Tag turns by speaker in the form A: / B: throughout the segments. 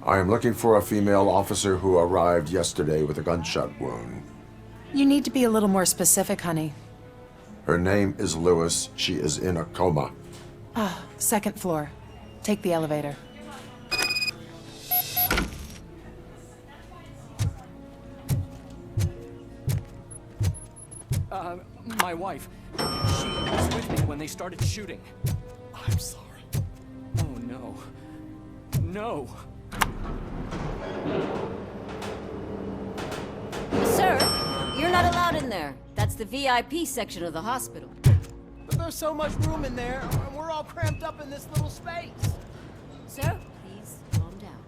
A: I am looking for a female officer who arrived yesterday with a gunshot wound.
B: You need to be a little more specific, honey.
A: Her name is Lewis. She is in a coma.
B: Ah, second floor. Take the elevator.
C: My wife. She was with me when they started shooting. I'm sorry. Oh, no. No.
D: Sir, you're not allowed in there. That's the VIP section of the hospital.
E: But there's so much room in there, and we're all cramped up in this little space.
D: Sir, please calm down.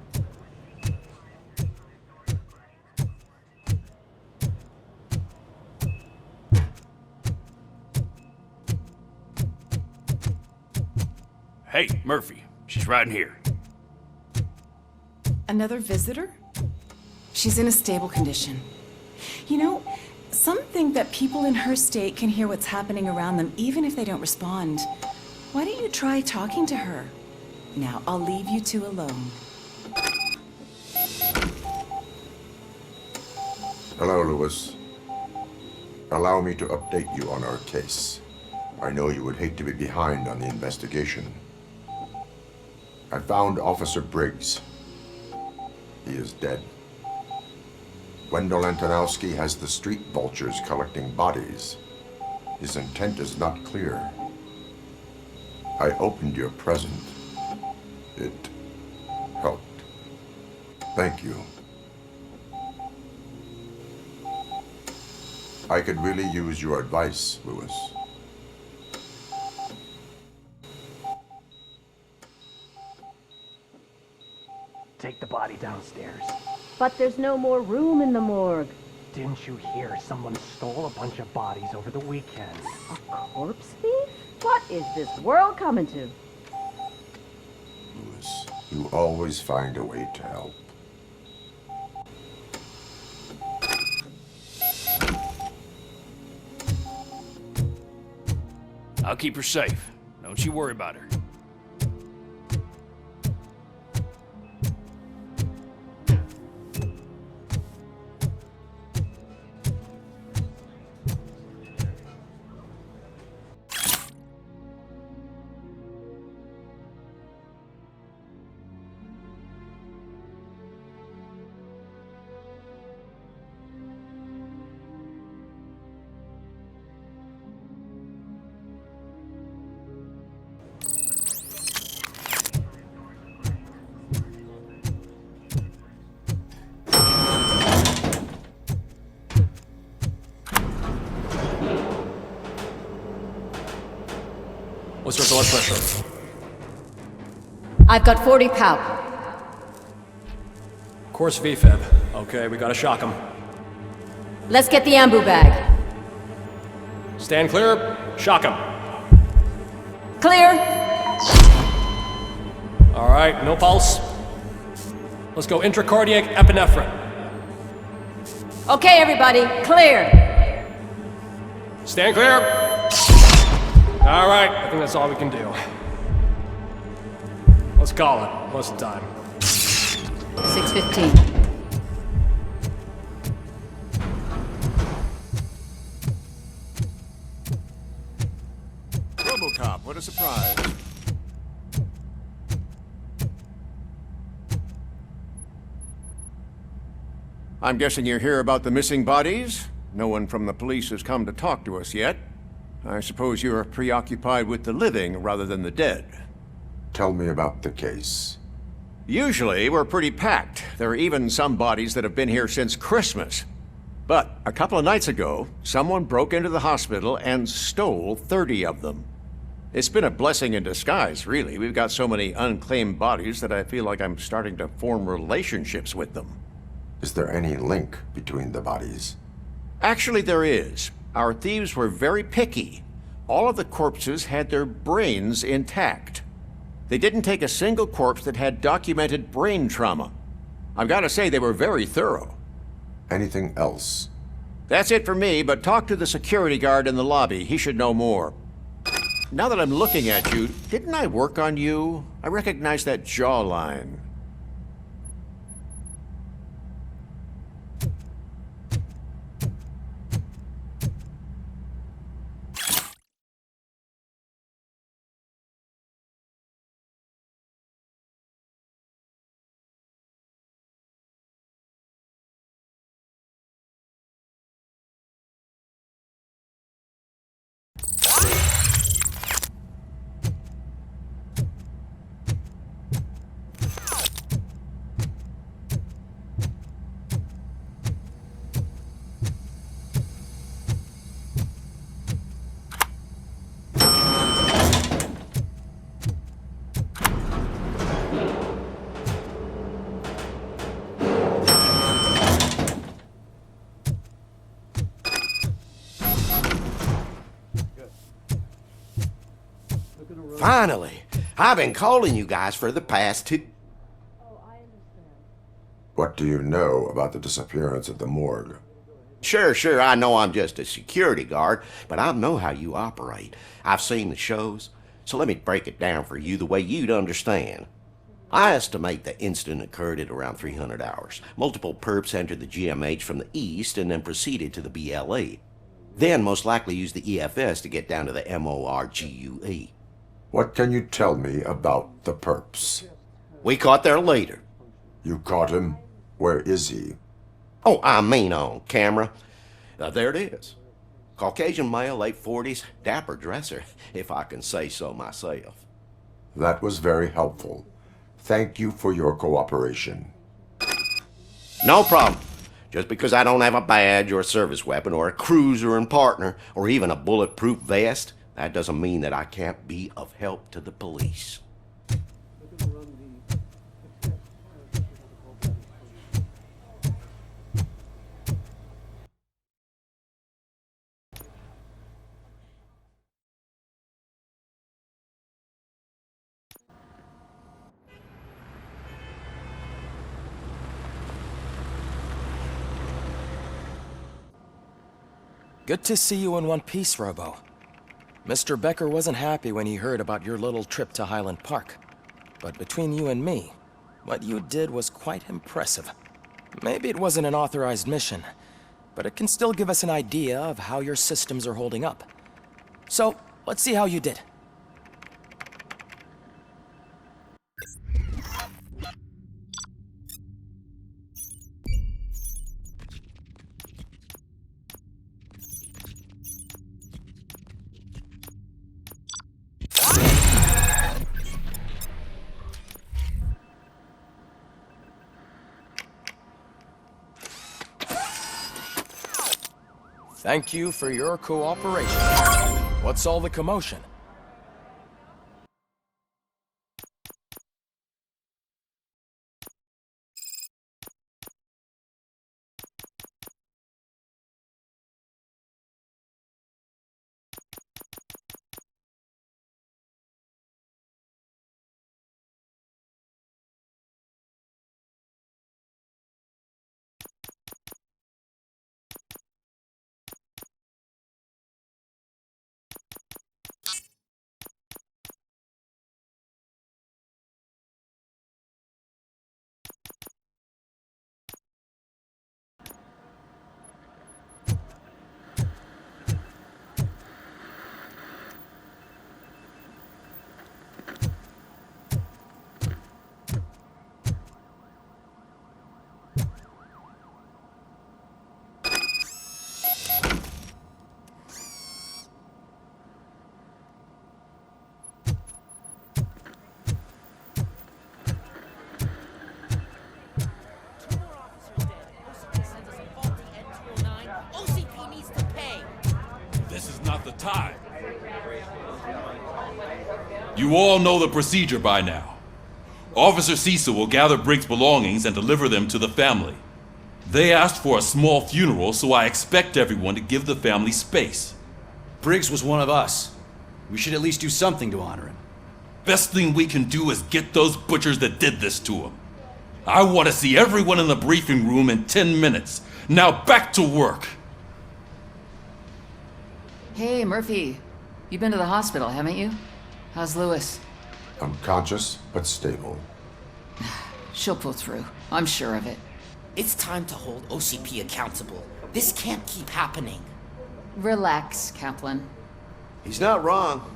F: Hey, Murphy. She's right in here.
G: Another visitor? She's in a stable condition. You know, some think that people in her state can hear what's happening around them even if they don't respond. Why don't you try talking to her? Now, I'll leave you two alone.
A: Hello, Lewis. Allow me to update you on our case. I know you would hate to be behind on the investigation. I found Officer Briggs. He is dead. Wendell Antonowski has the street vultures collecting bodies. His intent is not clear. I opened your present. It helped. Thank you. I could really use your advice, Lewis.
E: Take the body downstairs.
D: But there's no more room in the morgue.
E: Didn't you hear someone stole a bunch of bodies over the weekend?
D: A corpse thief? What is this world coming to?
A: Lewis, you always find a way to help.
F: I'll keep her safe. Don't you worry about her.
C: What's your blood pressure?
D: I've got 40 pow.
C: Course VFib. Okay, we gotta shock him.
D: Let's get the ambu bag.
C: Stand clear. Shock him.
D: Clear.
C: All right, no pulse. Let's go intracardiac epinephrine.
D: Okay, everybody, clear.
C: Stand clear. All right, I think that's all we can do. Let's call it. What's the time?
D: 6:15.
H: Robocop, what a surprise. I'm guessing you're here about the missing bodies? No one from the police has come to talk to us yet. I suppose you're preoccupied with the living rather than the dead.
A: Tell me about the case.
H: Usually, we're pretty packed. There are even some bodies that have been here since Christmas. But a couple of nights ago, someone broke into the hospital and stole 30 of them. It's been a blessing in disguise, really. We've got so many unclaimed bodies that I feel like I'm starting to form relationships with them.
A: Is there any link between the bodies?
H: Actually, there is. Our thieves were very picky. All of the corpses had their brains intact. They didn't take a single corpse that had documented brain trauma. I've got to say, they were very thorough.
A: Anything else?
H: That's it for me, but talk to the security guard in the lobby. He should know more. Now that I'm looking at you, didn't I work on you? I recognize that jawline.
I: Finally! I've been calling you guys for the past 2...
A: What do you know about the disappearance at the morgue?
I: Sure, I know I'm just a security guard, but I know how you operate. I've seen the shows, so let me break it down for you the way you'd understand. I estimate the incident occurred at around 300 hours. Multiple perps entered the GMH from the east and then proceeded to the BLE. Then most likely used the EFS to get down to the MORGUE.
A: What can you tell me about the perps?
I: We caught their leader.
A: You caught him? Where is he?
I: Oh, I mean on camera. There it is. Caucasian male, late 40s, dapper dresser, if I can say so myself.
A: That was very helpful. Thank you for your cooperation.
I: No problem. Just because I don't have a badge or a service weapon or a cruiser and partner or even a bulletproof vest, that doesn't mean that I can't be of help to the police.
C: Good to see you in one piece, Robo. Mr. Becker wasn't happy when he heard about your little trip to Highland Park. But between you and me, what you did was quite impressive. Maybe it wasn't an authorized mission, but it can still give us an idea of how your systems are holding up. So, let's see how you did. Thank you for your cooperation. What's all the commotion?
J: Time. You all know the procedure by now. Officer Cecil will gather Briggs' belongings and deliver them to the family. They asked for a small funeral, so I expect everyone to give the family space.
K: Briggs was one of us. We should at least do something to honor him.
J: Best thing we can do is get those butchers that did this to him. I want to see everyone in the briefing room in 10 minutes. Now back to work.
L: Hey, Murphy. You've been to the hospital, haven't you? How's Lewis?
A: Unconscious, but stable.
L: She'll pull through. I'm sure of it.
M: It's time to hold OCP accountable. This can't keep happening.
L: Relax, Kaplan.
I: He's not wrong.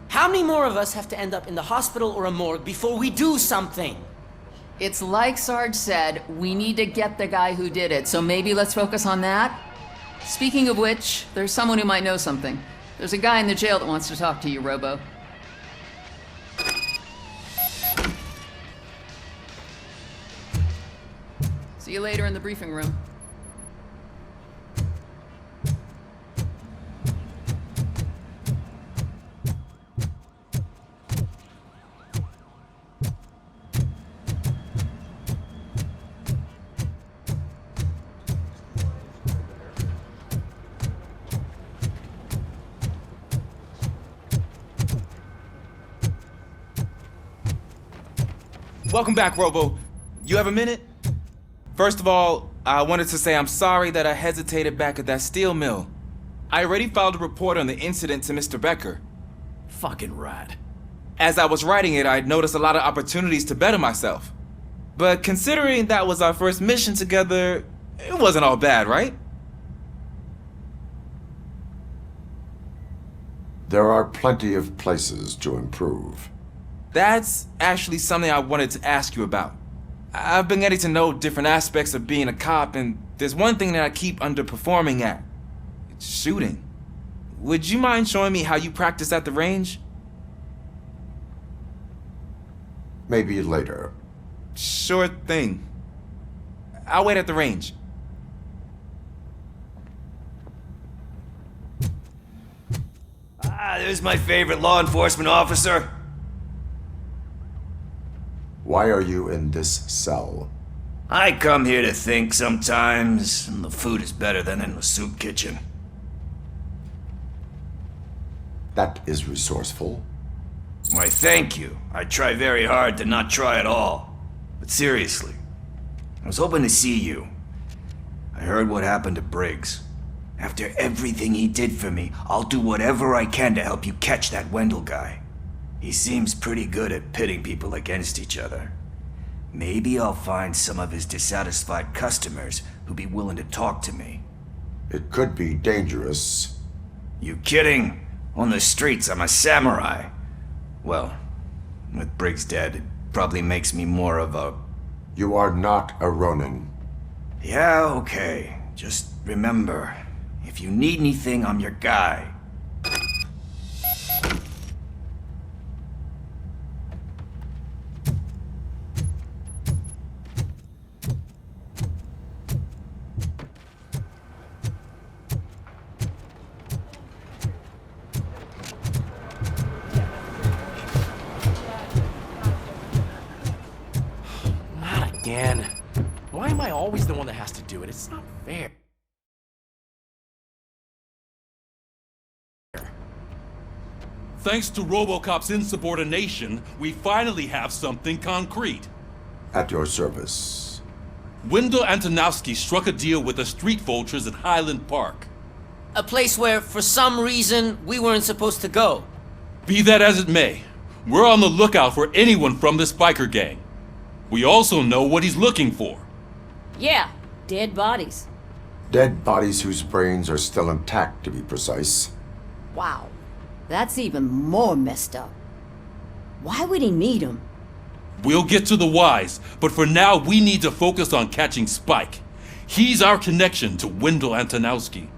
M: How many more of us have to end up in the hospital or a morgue before we do something?
L: It's like Sarge said, we need to get the guy who did it, so maybe let's focus on that? Speaking of which, there's someone who might know something. There's a guy in the jail that wants to talk to you, Robo. See you later in the briefing room.
N: Welcome back, Robo. You have a minute? First of all, I wanted to say I'm sorry that I hesitated back at that steel mill. I already filed a report on the incident to Mr. Becker.
K: Fucking rat.
N: As I was writing it, I'd noticed a lot of opportunities to better myself. But considering that was our first mission together, it wasn't all bad, right?
A: There are plenty of places to improve.
N: That's actually something I wanted to ask you about. I've been getting to know different aspects of being a cop, and there's one thing that I keep underperforming at. It's shooting. Would you mind showing me how you practice at the range?
A: Maybe later.
N: Sure thing. I'll wait at the range.
K: Ah, there's my favorite law enforcement officer.
A: Why are you in this cell?
K: I come here to think sometimes, and the food is better than in the soup kitchen.
A: That is resourceful.
K: Why, thank you. I try very hard to not try at all. But seriously, I was hoping to see you. I heard what happened to Briggs. After everything he did for me, I'll do whatever I can to help you catch that Wendell guy. He seems pretty good at pitting people against each other. Maybe I'll find some of his dissatisfied customers who'd be willing to talk to me.
A: It could be dangerous.
K: You kidding? On the streets, I'm a samurai. Well, with Briggs dead, it probably makes me more of a...
A: You are not a Ronin.
K: Yeah, okay. Just remember, if you need anything, I'm your guy.
C: Again. Why am I always the one that has to do it? It's not fair.
J: Thanks to RoboCop's insubordination, we finally have something concrete.
A: At your service.
J: Wendell Antonowski struck a deal with the street vultures at Highland Park.
M: A place where, for some reason, we weren't supposed to go.
J: Be that as it may, we're on the lookout for anyone from this biker gang. We also know what he's looking for.
D: Yeah, dead bodies.
A: Dead bodies whose brains are still intact, to be precise.
D: Wow, that's even more messed up. Why would he need them?
J: We'll get to the whys, but for now we need to focus on catching Spike. He's our connection to Wendell Antonowski.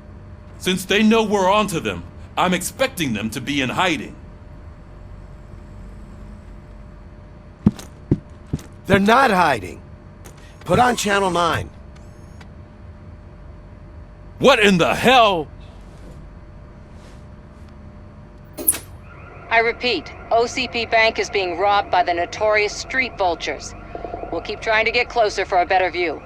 J: Since they know we're onto them, I'm expecting them to be in hiding.
E: They're not hiding. Put on Channel 9.
J: What in the hell?
O: I repeat, OCP Bank is being robbed by the notorious street vultures. We'll keep trying to get closer for a better view.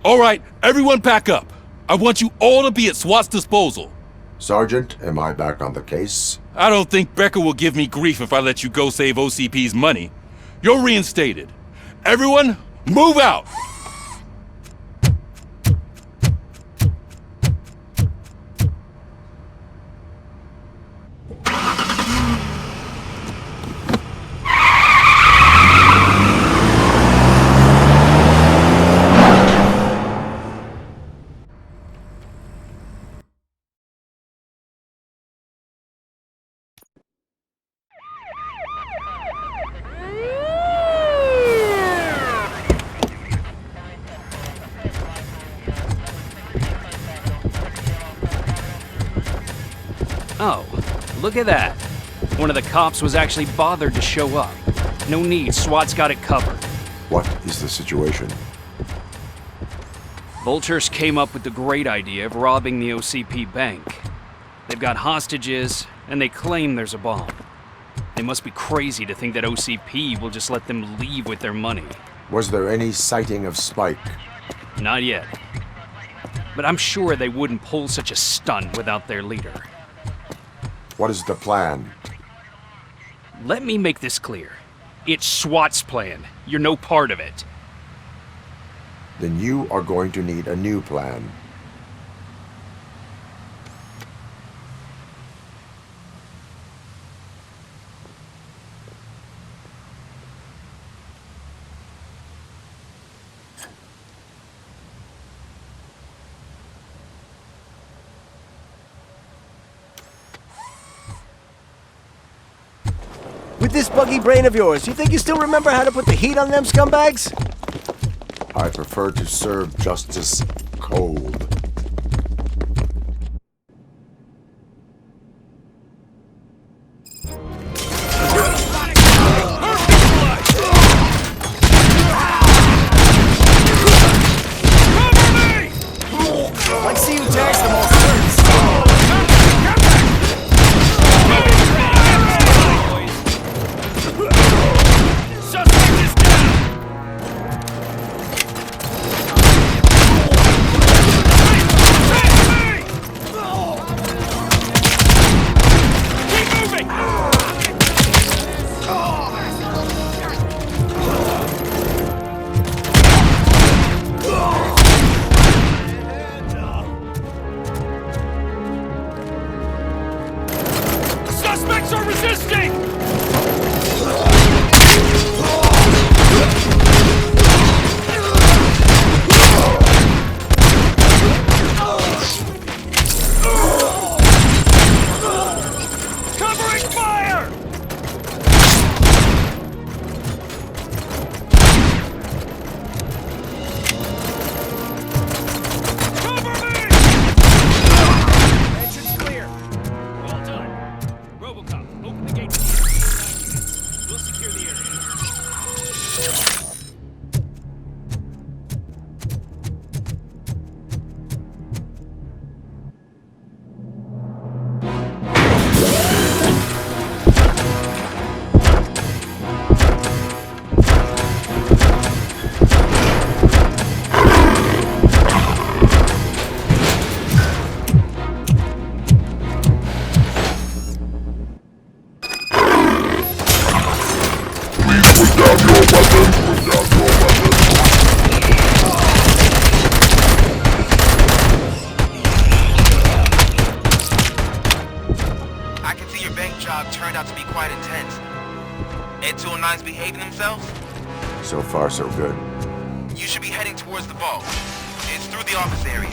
J: All right, everyone pack up. I want you all to be at SWAT's disposal.
A: Sergeant, am I back on the case?
J: I don't think Becker will give me grief if I let you go save OCP's money. You're reinstated. Everyone, move out!
P: Oh, look at that. One of the cops was actually bothered to show up. No need, SWAT's got it covered.
A: What is the situation?
P: Vultures came up with the great idea of robbing the OCP bank. They've got hostages, and they claim there's a bomb. They must be crazy to think that OCP will just let them leave with their money.
A: Was there any sighting of Spike?
P: Not yet. But I'm sure they wouldn't pull such a stunt without their leader.
A: What is the plan?
P: Let me make this clear. It's SWAT's plan. You're no part of it.
A: Then you are going to need a new plan.
E: With this buggy brain of yours, you think you still remember how to put the heat on them scumbags?
A: I prefer to serve justice cold.
E: Like see you tags them all.
A: So far, so good.
N: You should be heading towards the vault. It's through the office area.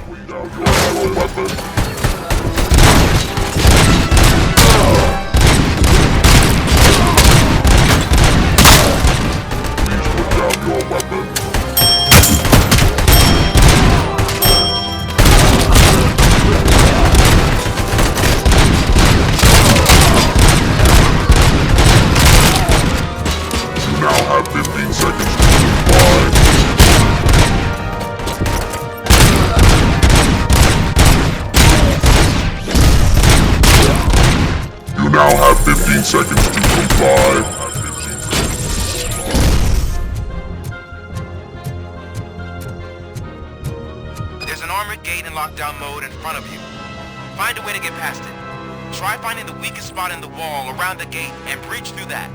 A: Now have 15 seconds to comply.
N: There's an armored gate in lockdown mode in front of you. Find a way to get past it. Try finding the weakest spot in the wall around the gate and breach through that.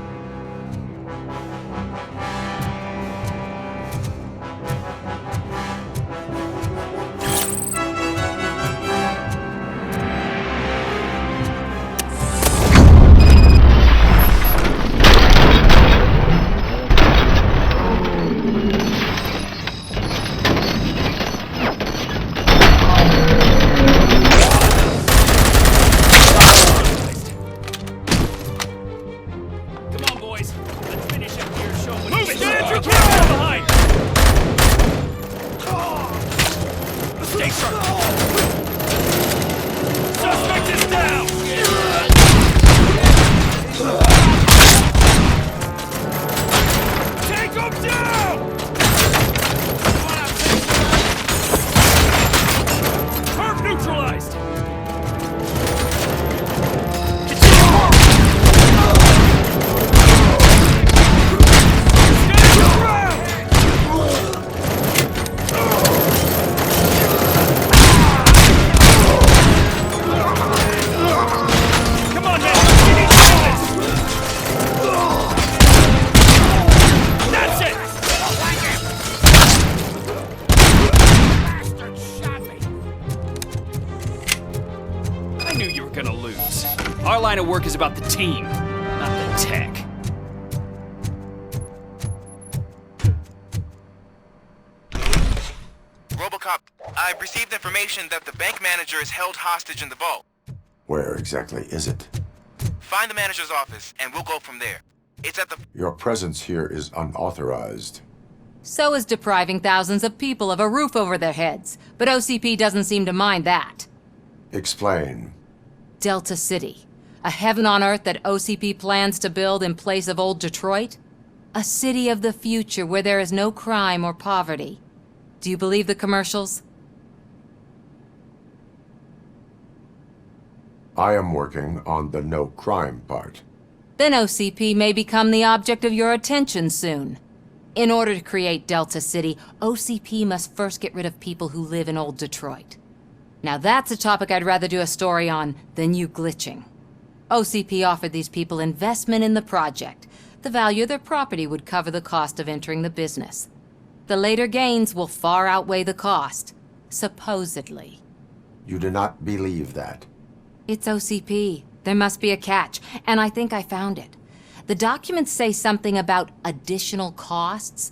P: gonna lose. Our line of work is about the team, not the tech.
Q: ROBOCOP, I've received information that the bank manager is held hostage in the vault.
A: Where exactly is it?
Q: Find the manager's office, and we'll go from there. It's at the...
A: Your presence here is unauthorized.
O: So is depriving thousands of people of a roof over their heads, but OCP doesn't seem to mind that.
A: Explain.
O: Delta City, a heaven on earth that OCP plans to build in place of old Detroit? A city of the future where there is no crime or poverty. Do you believe the commercials?
A: I am working on the no crime part.
O: Then OCP may become the object of your attention soon. In order to create Delta City, OCP must first get rid of people who live in old Detroit. Now that's a topic I'd rather do a story on than you glitching. OCP offered these people investment in the project. The value of their property would cover the cost of entering the business. The later gains will far outweigh the cost, supposedly.
A: You do not believe that.
O: It's OCP. There must be a catch, and I think I found it. The documents say something about additional costs.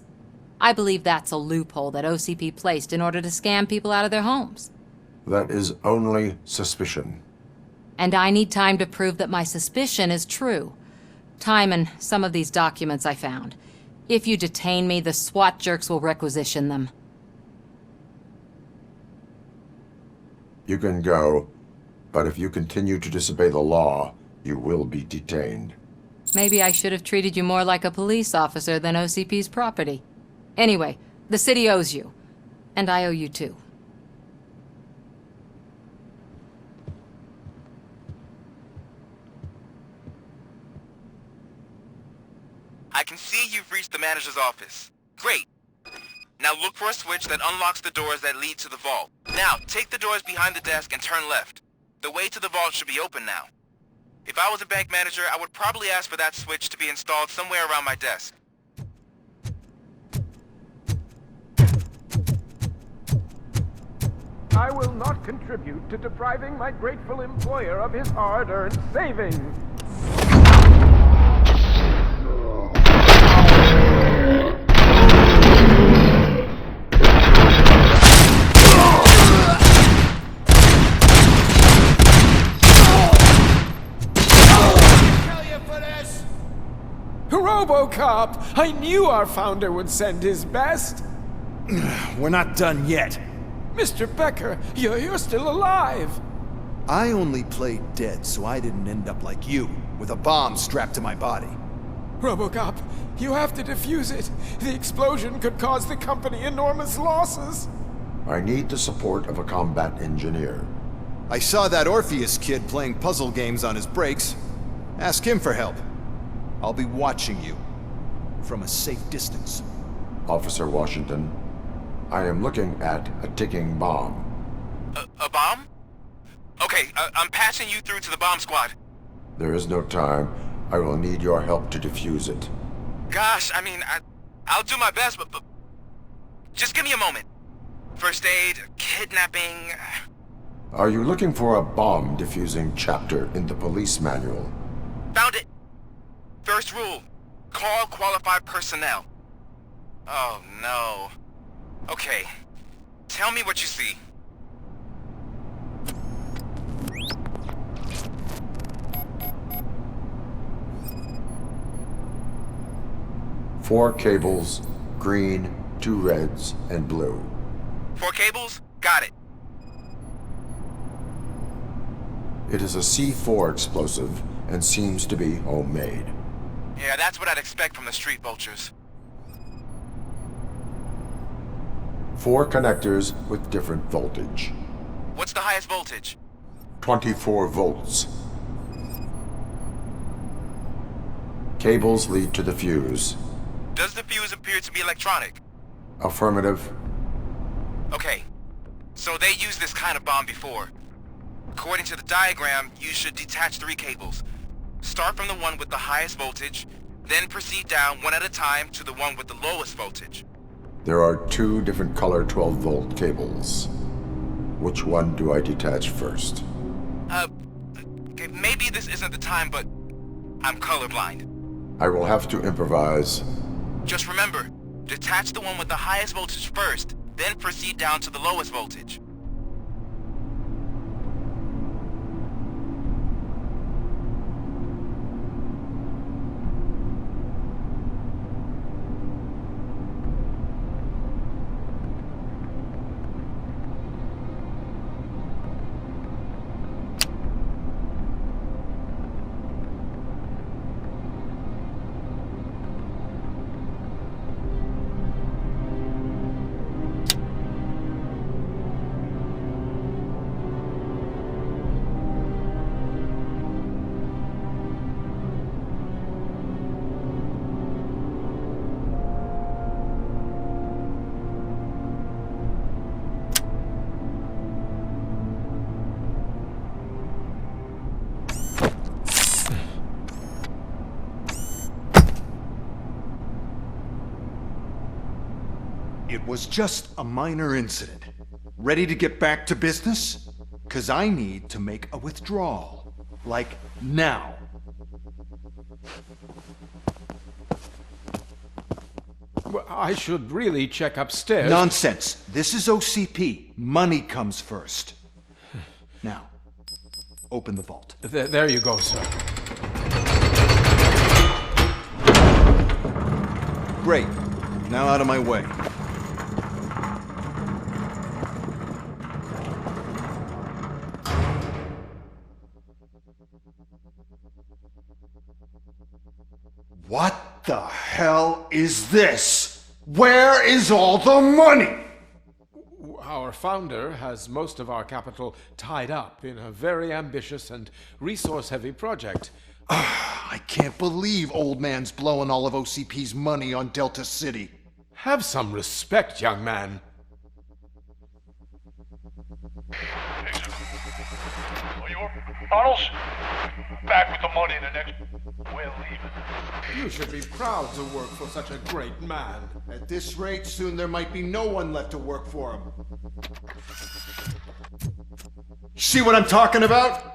O: I believe that's a loophole that OCP placed in order to scam people out of their homes.
A: That is only suspicion.
O: And I need time to prove that my suspicion is true. Time and some of these documents I found. If you detain me, the SWAT jerks will requisition them.
A: You can go, but if you continue to disobey the law, you will be detained.
O: Maybe I should have treated you more like a police officer than OCP's property. Anyway, the city owes you. And I owe you too.
Q: I can see you've reached the manager's office. Great. Now look for a switch that unlocks the doors that lead to the vault. Now, take the doors behind the desk and turn left. The way to the vault should be open now. If I was a bank manager, I would probably ask for that switch to be installed somewhere around my desk.
E: I will not contribute to depriving my grateful employer of his hard-earned savings. ROBOCOP! I knew our founder would send his best!
R: We're not done yet.
E: Mr. Becker, you're still alive!
R: I only played dead so I didn't end up like you, with a bomb strapped to my body.
E: ROBOCOP, you have to defuse it. The explosion could cause the company enormous losses.
A: I need the support of a combat engineer.
R: I saw that Orpheus kid playing puzzle games on his breaks. Ask him for help. I'll be watching you from a safe distance.
A: Officer Washington, I am looking at a ticking bomb.
Q: A bomb? Okay, I'm passing you through to the bomb squad.
A: There is no time. I will need your help to defuse it.
Q: Gosh, I mean, I'll do my best, but just give me a moment. First aid, kidnapping...
A: Are you looking for a bomb defusing chapter in the police manual?
Q: Found it! First rule, call qualified personnel. Oh no. Okay, tell me what you see.
A: Four cables, green, 2 reds, and blue.
Q: 4 cables? Got it.
A: It is a C4 explosive and seems to be homemade.
Q: Yeah, that's what I'd expect from the street vultures.
A: 4 connectors with different voltage.
Q: What's the highest voltage?
A: 24 volts. Cables lead to the fuse.
Q: Does the fuse appear to be electronic?
A: Affirmative.
Q: Okay, so they used this kind of bomb before. According to the diagram, you should detach 3 cables. Start from the one with the highest voltage, then proceed down one at a time to the one with the lowest voltage.
A: There are 2 different color 12-volt cables. Which one do I detach first?
Q: maybe this isn't the time, but I'm colorblind.
A: I will have to improvise.
Q: Just remember, detach the one with the highest voltage first, then proceed down to the lowest voltage.
R: It was just a minor incident. Ready to get back to business? 'Cause I need to make a withdrawal. Like, now.
E: Well, I should really check upstairs.
R: Nonsense. This is OCP. Money comes first. Now, open the vault.
E: There you go, sir.
R: Great. Now out of my way. What the hell is this? Where is all the money?
E: Our founder has most of our capital tied up in a very ambitious and resource-heavy project.
R: I can't believe old man's blowing all of OCP's money on Delta City.
E: Have some respect, young man.
S: Bottles? Back with the money in the next... We're leaving.
E: You should be proud to work for such a great man.
R: At this rate, soon there might be no one left to work for him. See what I'm talking about?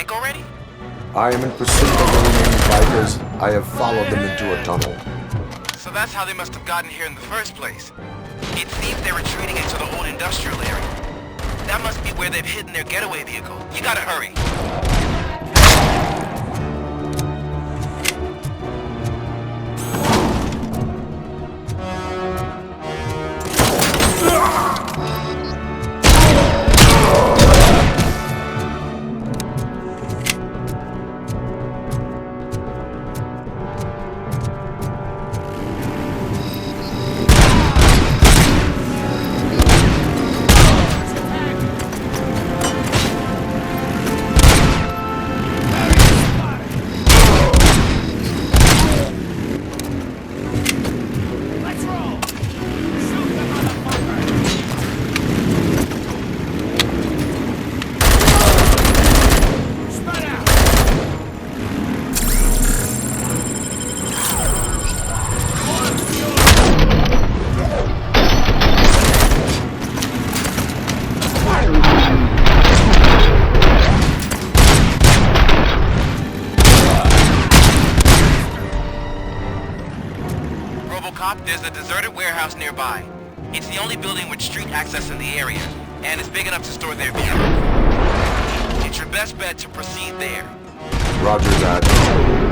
Q: think already?
A: I am in pursuit of the remaining bikers. I have followed them into a tunnel.
Q: So that's how they must have gotten here in the first place. It seems they're retreating into the old industrial area. That must be where they've hidden their getaway vehicle. You gotta hurry. Robocop, there's a deserted warehouse nearby. It's the only building with street access in the area, and it's big enough to store their vehicle. It's your best bet to proceed there.
A: Roger that.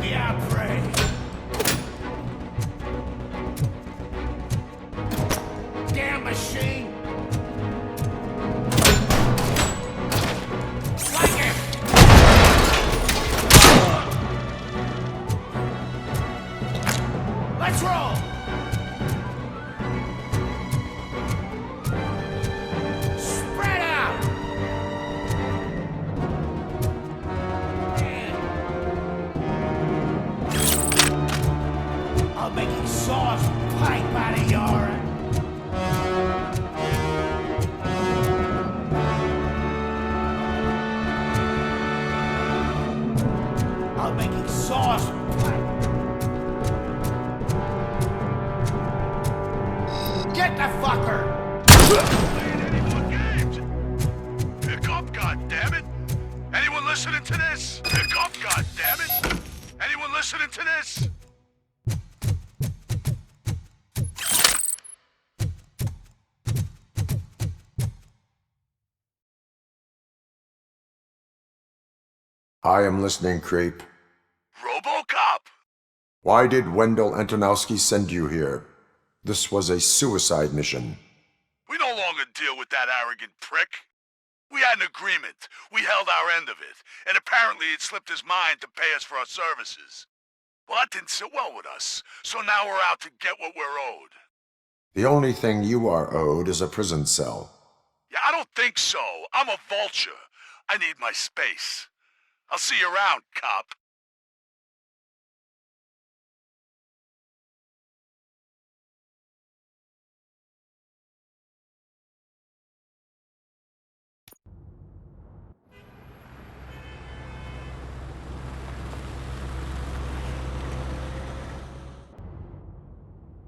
K: be our prey. Damn machine! Like it! Let's roll! Spread out! I'll make exhaust pipe out of your... I'll make exhaust pipe. Get the fucker!
S: Playing any more games? Pick up, goddammit! Anyone listening to this? Pick up, goddammit! Anyone listening to this?
A: I am listening, creep.
S: ROBOCOP!
A: Why did Wendell Antonowski send you here? This was a suicide mission.
S: We no longer deal with that arrogant prick. We had an agreement. We held our end of it. And apparently it slipped his mind to pay us for our services. Well, that didn't sit well with us. So now we're out to get what we're owed.
A: The only thing you are owed is a prison cell.
S: Yeah, I don't think so. I'm a vulture. I need my space. I'll see you around, cop.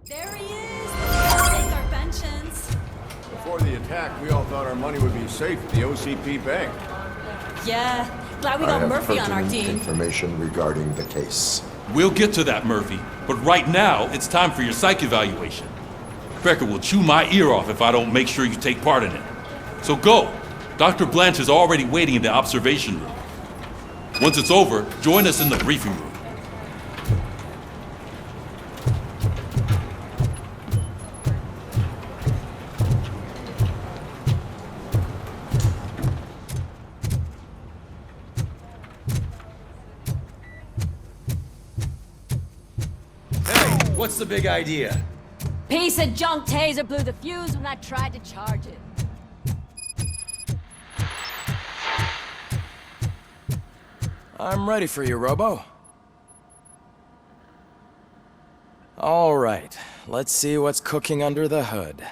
T: There he is! Take our pensions.
H: Before the attack, we all thought our money would be safe at the OCP bank.
T: Yeah, glad we
A: I
T: got
A: have
T: Murphy on our
A: pertinent
T: team.
A: information regarding the case.
J: We'll get to that, Murphy. But right now, it's time for your psych evaluation. Becker will chew my ear off if I don't make sure you take part in it. So go. Dr. Blanche is already waiting in the observation room. Once it's over, join us in the briefing room.
K: What's the big idea?
D: Piece of junk taser blew the fuse when I tried to charge it.
C: I'm ready for you, Robo. All right, let's see what's cooking under the hood.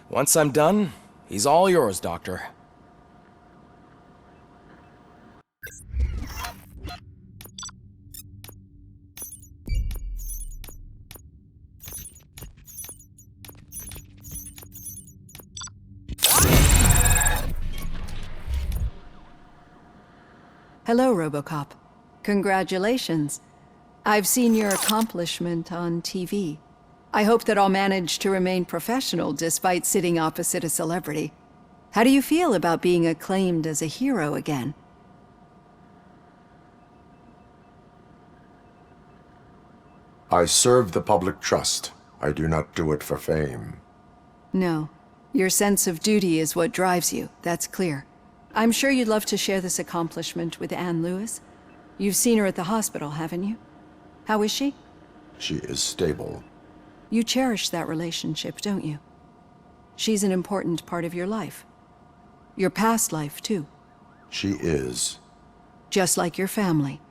C: Once I'm done, he's all yours, Doctor.
U: Hello, Robocop. Congratulations. I've seen your accomplishment on TV. I hope that I'll manage to remain professional despite sitting opposite a celebrity. How do you feel about being acclaimed as a hero again?
A: I serve the public trust. I do not do it for fame.
U: No. Your sense of duty is what drives you, that's clear. I'm sure you'd love to share this accomplishment with Anne Lewis. You've seen her at the hospital, haven't you? How is she?
A: She is stable.
U: You cherish that relationship, don't you? She's an important part of your life. Your past life, too.
A: She is.
U: Just like your family.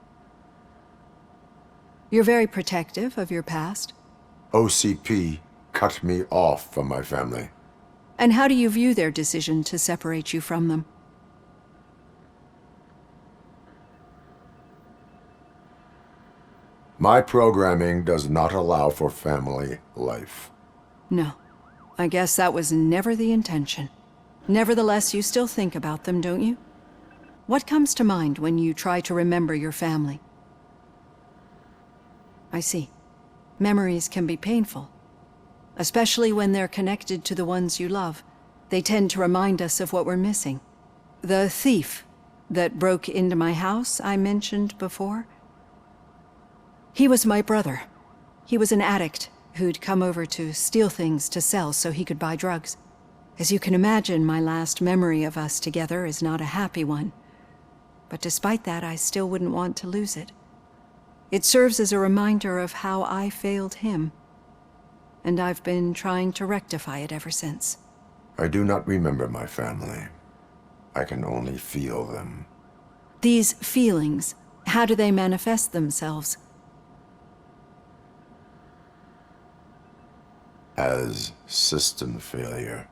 U: You're very protective of your past.
A: OCP cut me off from my family.
U: And how do you view their decision to separate you from them?
A: My programming does not allow for family life.
U: No. I guess that was never the intention. Nevertheless, you still think about them, don't you? What comes to mind when you try to remember your family? I see. Memories can be painful. Especially when they're connected to the ones you love. They tend to remind us of what we're missing. The thief that broke into my house I mentioned before? He was my brother. He was an addict who'd come over to steal things to sell so he could buy drugs. As you can imagine, my last memory of us together is not a happy one. But despite that, I still wouldn't want to lose it. It serves as a reminder of how I failed him. And I've been trying to rectify it ever since.
A: I do not remember my family. I can only feel them.
U: These feelings, how do they manifest themselves?
A: As system failure.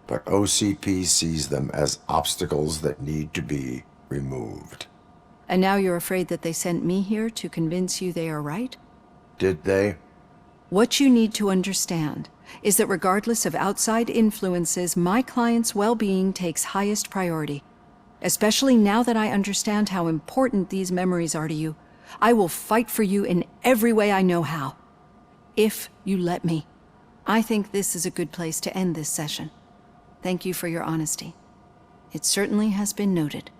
A: But OCP sees them as obstacles that need to be removed.
U: And now you're afraid that they sent me here to convince you they are right?
A: Did they?
U: What you need to understand is that regardless of outside influences, my client's well-being takes highest priority. Especially now that I understand how important these memories are to you, I will fight for you in every way I know how. If you let me. I think this is a good place to end this session. Thank you for your honesty. It certainly has been noted.